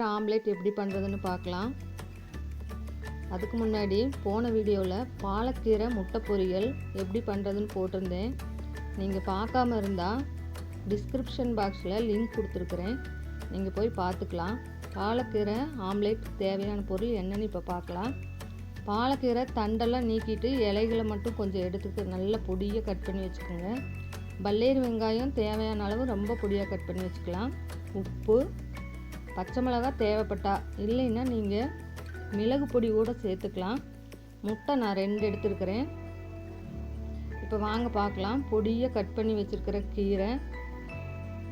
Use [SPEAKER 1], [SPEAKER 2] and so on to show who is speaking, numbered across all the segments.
[SPEAKER 1] பாலக்கீரை omelette எப்படி பண்ணுறதுன்னு பார்க்கலாம். அதுக்கு முன்னாடி போன வீடியோவில் பாலக்கீரை முட்டை பொரியல் எப்படி பண்ணுறதுன்னு போட்டிருந்தேன். நீங்கள் பார்க்காம இருந்தால் டிஸ்கிரிப்ஷன் பாக்ஸில் லிங்க் கொடுத்துருக்குறேன், நீங்கள் போய் பார்த்துக்கலாம். பாலக்கீரை ஆம்லேட் தேவையான பொருள் என்னென்னு இப்போ பார்க்கலாம். பாலக்கீரை தண்டெல்லாம் நீக்கிட்டு இலைகளை மட்டும் கொஞ்சம் எடுத்துக்க நல்ல பொடியாக கட் பண்ணி வச்சுக்கோங்க. பல்லேரி வெங்காயம் தேவையான அளவு ரொம்ப பொடியாக கட் பண்ணி வச்சுக்கலாம். உப்பு, பச்சை மிளகாய் தேவைப்பட்டா, இல்லைன்னா நீங்கள் மிளகு பொடி கூட சேர்த்துக்கலாம். முட்டை நான் 2 எடுத்துருக்கிறேன். இப்போ வாங்க பார்க்கலாம். பொடியாக கட் பண்ணி வச்சுருக்கிற கீரை,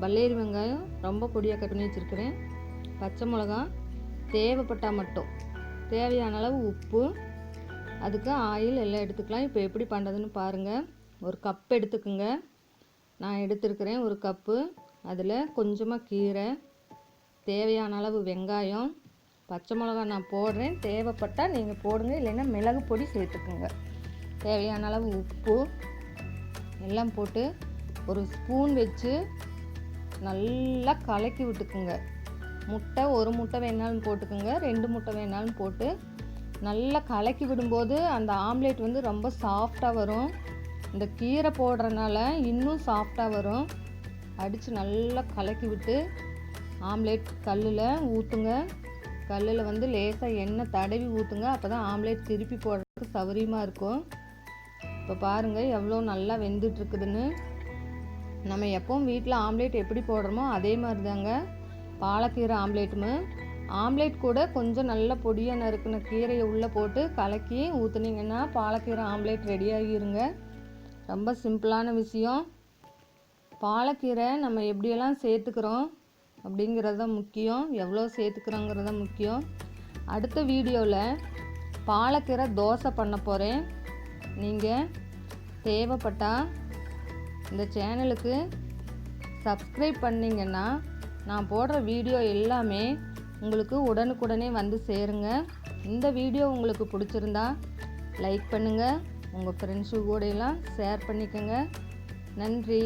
[SPEAKER 1] பல்லேரி வெங்காயம் ரொம்ப பொடியாக கட் பண்ணி வச்சுருக்கிறேன், பச்சை மிளகா தேவைப்பட்டால் மட்டும், தேவையான அளவு உப்பு, அதுக்கு ஆயில் எல்லாம் எடுத்துக்கலாம். இப்போ எப்படி பண்ணுறதுன்னு பாருங்கள். ஒரு கப் எடுத்துக்குங்க. நான் எடுத்துருக்கிறேன் ஒரு கப்பு. அதில் கொஞ்சமாக கீரை, தேவையான அளவு வெங்காயம், பச்சை மிளகா நான் போடுறேன், தேவைப்பட்டால் நீங்கள் போடுங்க, இல்லைன்னா மிளகு பொடி சேர்த்துக்குங்க. தேவையான அளவு உப்பு எல்லாம் போட்டு ஒரு ஸ்பூன் வச்சு நல்லா கலக்கி விட்டுக்குங்க. முட்டை 1 முட்டை வேணாலும் போட்டுக்குங்க, 2 முட்டை வேணாலும் போட்டு நல்லா கலக்கி விடும்போது அந்த ஆம்லேட் வந்து ரொம்ப சாஃப்டாக வரும். இந்த கீரை போடுறனால இன்னும் சாஃப்டாக வரும். அடித்து நல்லா கலக்கி விட்டு ஆம்லேட் கல்லில் ஊற்றுங்க. கல்லில் வந்து லேசாக எண்ணெய் தடவி ஊற்றுங்க. அப்போ தான் ஆம்லேட் திருப்பி போடுறதுக்கு சௌகரியமாக இருக்கும். இப்போ பாருங்கள் எவ்வளோ நல்லா வெந்துட்டுருக்குதுன்னு. நம்ம எப்பவும் வீட்டில் ஆம்லேட் எப்படி போடுறோமோ அதே மாதிரி தாங்க பாலக்கீரை ஆம்லேட்டுமே. ஆம்லேட் கூட கொஞ்சம் நல்ல பொடியாக நறுக்கின கீரையை உள்ளே போட்டு கலக்கி ஊற்றுனீங்கன்னா பாலக்கீரை ஆம்லேட் ரெடியாகிருங்க. ரொம்ப சிம்பிளான விஷயம். பாலக்கீரை நம்ம எப்படியெல்லாம் சேர்த்துக்கிறோம் அப்படிங்கிறது தான் முக்கியம், எவ்வளோ சேர்த்துக்கிறோங்கிறது தான் முக்கியம். அடுத்த வீடியோவில் பாலக்கீரை தோசை பண்ண போகிறேன். நீங்கள் தேவைப்பட்டால் இந்த சேனலுக்கு சப்ஸ்கிரைப் பண்ணிங்கன்னா நான் போடுற வீடியோ எல்லாமே உங்களுக்கு உடனுக்குடனே வந்து சேருங்க. இந்த வீடியோ உங்களுக்கு பிடிச்சிருந்தா லைக் பண்ணுங்கள், உங்கள் ஃப்ரெண்ட்ஸு கூட எல்லாம் ஷேர் பண்ணிக்கோங்க. நன்றி.